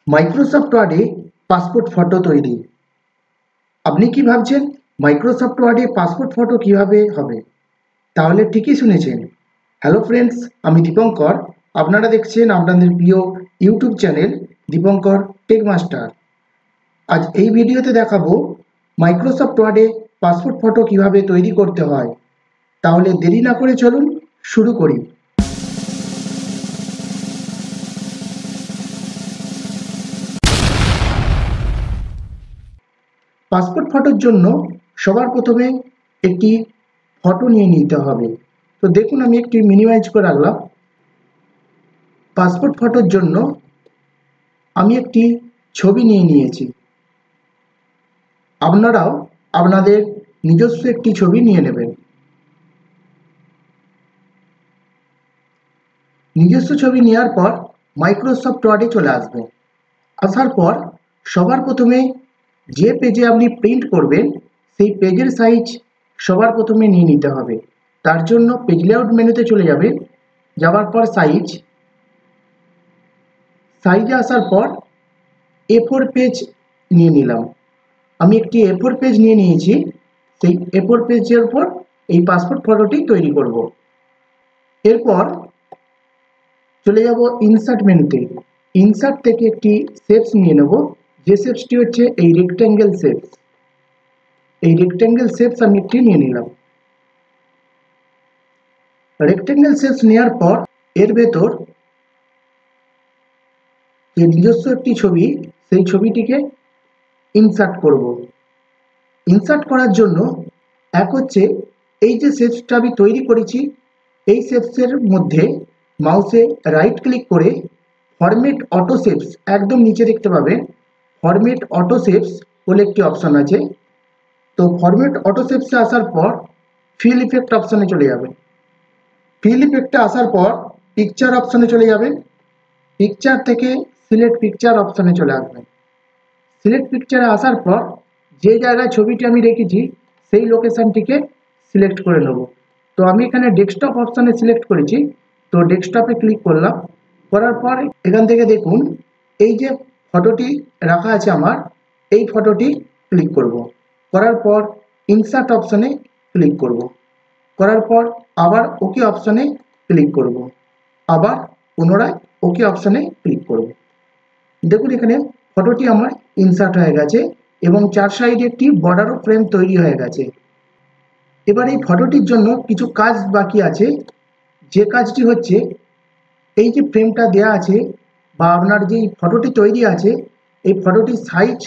Microsoft ওয়ার্ডে passport photo তৈরি। আপনি কি ভাবছেন মাইক্রোসফট ওয়ার্ডে পাসপোর্ট ফটো কিভাবে হবে? তাহলে ঠিকই শুনেছেন। হ্যালো ফ্রেন্ডস, আমি দীপঙ্কর। আপনারা দেখছেন আপনাদের প্রিয় YouTube channel Dipankar tech master. আজ এই ভিডিওতে দেখাবো মাইক্রোসফট ওয়ার্ডে পাসপোর্ট ফটো কিভাবে তৈরি করতে হয়। তাহলে দেরি না করে চলুন শুরু করি। পাসপোর্ট ফটোর জন্য সবার প্রথমে একটি ফটো নিয়ে নিতে হবে। তো দেখুন, আমি একটি মিনিমাইজ করে রাখলাম। পাসপোর্ট ফটোর জন্য আমি একটি ছবি নিয়ে নিয়েছি। আপনারাও আপনাদের নিজস্ব একটি ছবি নিয়ে নেবেন। নিজস্ব ছবি নেওয়ার পর মাইক্রোসফট ওয়ার্ডে চলে আসবেন। আসার পর সবার প্রথমে যে পেজে আপনি প্রিন্ট করবেন সেই পেজের সাইজ সবার প্রথমে নিয়ে নিতে হবে। তার জন্য পেজ লেআউট মেনুতে চলে যাবেন। যাওয়ার পর সাইজে আসার পর A4 পেজ নিয়ে নিলাম। আমি একটি A4 পেজ নিয়ে নিয়েছি। সেই A4 পেজের উপর এই পাসপোর্ট ফটোটি তৈরি করব। এরপর চলে যাব ইনসার্ট মেনুতে। ইনসার্ট থেকে একটি শেপস নিয়ে নেব, যে শেপসটি হচ্ছে এই রেক্ট্যাঙ্গেল শেপস। এই রেক্ট্যাঙ্গেল শেপস আমি একটি নিয়ে নিলাম। রেক্ট্যাঙ্গেল শেপস নেওয়ার পর এর ভেতর যে নিজস্ব একটি ছবি, সেই ছবিটিকে ইনসার্ট করব। ইনসার্ট করার জন্য এক হচ্ছে এই যে শেপসটা আমি তৈরি করেছি, এই শেপসের মধ্যে মাউসে রাইট ক্লিক করে ফরম্যাট অটো শেপস, একদম নিচে দেখতে পাবেন ফরম্যাট অটো শেপস বলে একটি অপশন আছে। তো ফরম্যাট অটো শেপসে আসার পর ফিল ইফেক্ট অপশনে চলে যাবেন। ফিল ইফেক্টে আসার পর পিকচার অপশনে চলে যাবেন। পিকচার থেকে সিলেক্ট পিকচার অপশনে চলে আসবেন। সিলেক্ট পিকচারে আসার পর যে জায়গায় ছবিটি আমি রেখেছি সেই লোকেশনটিকে সিলেক্ট করে নেব। তো আমি এখানে ডেস্কটপ অপশানে সিলেক্ট করেছি। তো ডেস্কটপে ক্লিক করলাম। করার পর এখান থেকে দেখুন এই যে ফটোটি রাখা আছে আমার, এই ফটোটি ক্লিক করব। করার পর ইনসার্ট অপশানে ক্লিক করব। করার পর আবার ওকে অপশানে ক্লিক করব। আবার পুনরায় ওকে অপশানে ক্লিক করব। দেখুন এখানে ফটোটি আমার ইনসার্ট হয়ে গেছে এবং চার সাইডে একটি বর্ডারও ফ্রেম তৈরি হয়ে গেছে। এবার এই ফটোটির জন্য কিছু কাজ বাকি আছে। যে কাজটি হচ্ছে, এই যে ফ্রেমটা দেয়া আছে বা আপনার যেই ফটোটি তৈরি আছে, এই ফটোটির সাইজ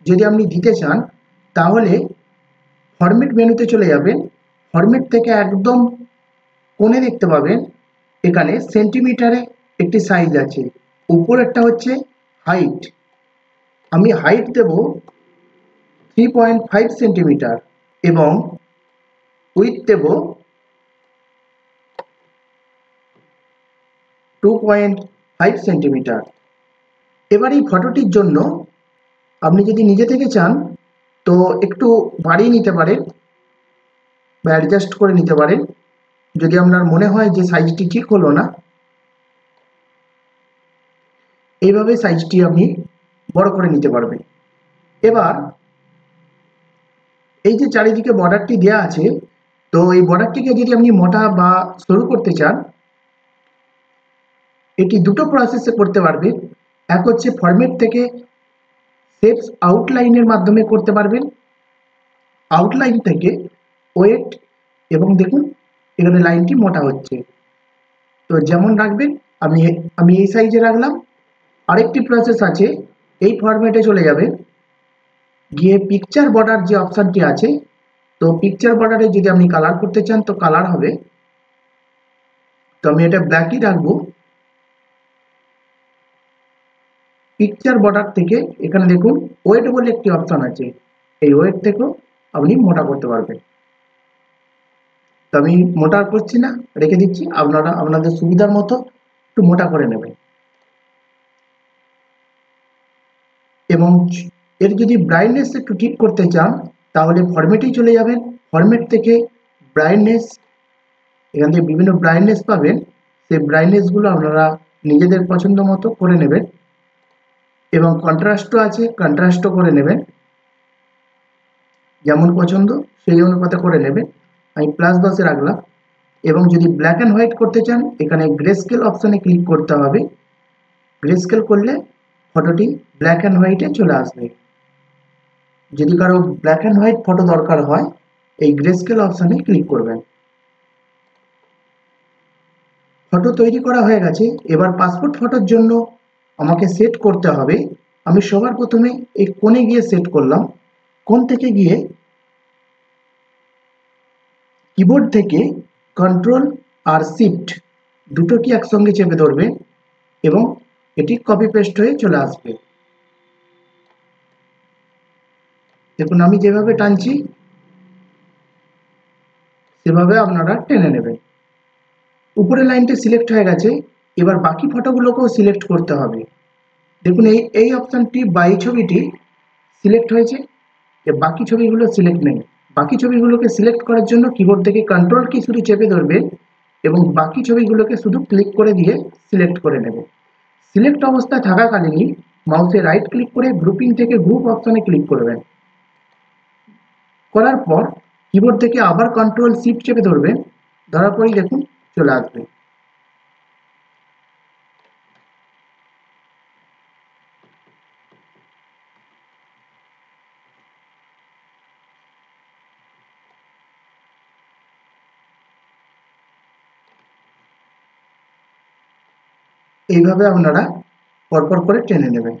যদি আপনি দিতে চান তাহলে ফরম্যাট মেনুতে চলে যাবেন। ফরম্যাট থেকে একদম কোণে দেখতে পাবেন এখানে সেন্টিমিটারে একটি সাইজ আছে। উপরেরটা হচ্ছে হাইট। আমি হাইট দেব 3.5 সেন্টিমিটার এবং উইথ দেব 2.5 সেন্টিমিটার। এবার এই ফটোটির জন্য আপনি যদি নিজে থেকে চান তো একটু বাড়িয়ে নিতে পারেন বা অ্যাডজাস্ট করে নিতে পারেন। যদি আপনার মনে হয় যে সাইজটি ঠিক হলো না, এইভাবে সাইজটি আপনি বড় করে নিতে পারবেন। এবার এই যে চারিদিকে বর্ডারটি দেওয়া আছে, তো এই বর্ডারটিকে যদি আপনি মোটা বা সরু করতে চান, এটি দুটো প্রসেসে করতে পারবেন। এক হচ্ছে ফরম্যাট থেকে শেপস আউটলাইনের মাধ্যমে করতে পারবেন। আউটলাইন থেকে ওয়েট, এবং দেখুন এখানে লাইনটি মোটা হচ্ছে। তো যেমন রাখবেন, আমি এই সাইজে রাখলাম। আরেকটি প্রসেস আছে, এই ফরম্যাটে চলে যাবেন, গিয়ে পিকচার বর্ডার যে অপশানটি আছে, তো পিকচার বর্ডারে যদি আপনি কালার করতে চান তো কালার হবে। তো আমি এটা ব্ল্যাকই রাখবো। পিকচার বর্ডার থেকে এখানে দেখুন ওয়েট বলে একটি অপশান আছে, এই ওয়েট থেকেও আপনি মোটা করতে পারবেন। তো আমি মোটা করছি না, রেখে দিচ্ছি। আপনারা আপনাদের সুবিধার মতো একটু মোটা করে নেবেন। এবং এর যদি ব্রাইটনেস একটু ঠিক করতে চান তাহলে ফরম্যাটেই চলে যাবেন। ফরম্যাট থেকে ব্রাইটনেস, এখান থেকে বিভিন্ন ব্রাইটনেস পাবেন। সেই ব্রাইটনেসগুলো আপনারা নিজেদের পছন্দ মতো করে নেবেন। এবং কন্ট্রাস্টও আছে, কন্ট্রাস্টও করে নেবেন, যেমন পছন্দ সেই অনুপাতে করে নেবেন। আমি +10 রাখলাম। এবং যদি ব্ল্যাক অ্যান্ড হোয়াইট করতে চান এখানে গ্রে স্কেল অপশানে ক্লিক করতে হবে। গ্রে স্কেল করলে ফটোটি ব্ল্যাক অ্যান্ড হোয়াইটে চলে আসবে। যদি কারো ব্ল্যাক অ্যান্ড হোয়াইট ফটো দরকার হয় এই গ্রে স্কেল অপশানে ক্লিক করবেন। ফটো তৈরি করা হয়ে গেছে। এবার পাসপোর্ট ফটোর জন্য আমাকে সেট করতে হবে। আমি সবার প্রথমে এই কোণে গিয়ে সেট করলাম। কোণ থেকে গিয়ে কিবোর্ড থেকে কন্ট্রোল আর শিফট দুটো কি একসঙ্গে চেপে ধরবে এবং এটি কপি পেস্ট হয়ে চলে আসবে। দেখুন আমি যেভাবে টানছি সেভাবে আপনারা টেনে নেবেন। উপরের লাইনটা সিলেক্ট হয়ে গেছে। এবার বাকি ফটোগুলোকেও সিলেক্ট করতে হবে। দেখুন এই অপশানটি বা এই ছবিটি সিলেক্ট হয়েছে, বাকি ছবিগুলো সিলেক্ট নেই। বাকি ছবিগুলোকে সিলেক্ট করার জন্য কিবোর্ড থেকে কন্ট্রোল কি শুধু চেপে ধরবে এবং বাকি ছবিগুলোকে শুধু ক্লিক করে দিয়ে সিলেক্ট করে নেবে। সিলেক্ট অবস্থায় থাকাকালীনই মাউসে রাইট ক্লিক করে গ্রুপিং থেকে গ্রুপ অপশানে ক্লিক করবেন। করার পর কিবোর্ড থেকে আবার কন্ট্রোল শিফট চেপে ধরবেন। ধরার পরেই দেখুন চলে আসবে। এইভাবে আপনারা পরপর করে টেনে নেবেন।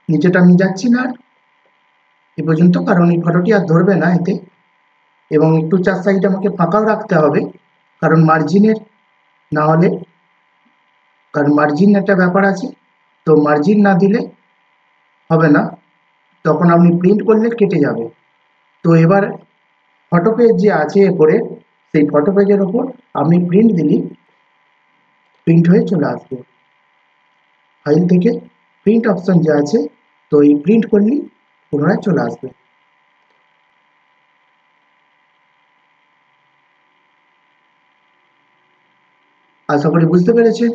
নিচেটা আমি যাচ্ছি না এ পর্যন্ত, কারণ এই ফটোটি আর ধরবে না এতে। এবং একটু চার সাইড আমাকে ফাঁকাও রাখতে হবে, কারণ মার্জিনের না হলে, কারণ মার্জিন একটা ব্যাপার আছে, তো মার্জিন না দিলে হবে না, তখন আপনি প্রিন্ট করলে কেটে যাবে। তো এবার ফটো পেজ যে আছে এরপরে সেই ফটো পেজের ওপর আপনি প্রিন্ট দিলেই প্রিন্ট হয়ে চলে আসবে। ফাইল থেকে প্রিন্ট অপশন যে আছে, তো এই প্রিন্ট করলেই পুনরায় চলে আসবে। আশা করি বুঝতে পেরেছেন।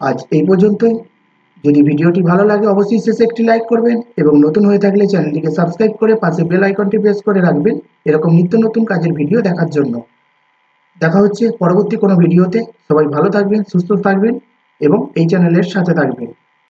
আজ এই পর্যন্তই। যদি ভিডিওটি ভালো লাগে অবশ্যই শেষে একটি লাইক করবেন এবং নতুন হয়ে থাকলে চ্যানেলটিকে সাবস্ক্রাইব করে পাশে বেল আইকনটি প্রেস করে রাখবেন এরকম নিত্য নতুন কাজের ভিডিও দেখার জন্য। দেখা হচ্ছে পরবর্তী কোনো ভিডিওতে। সবাই ভালো থাকবেন, সুস্থ থাকবেন এবং এই চ্যানেলের সাথে থাকবেন।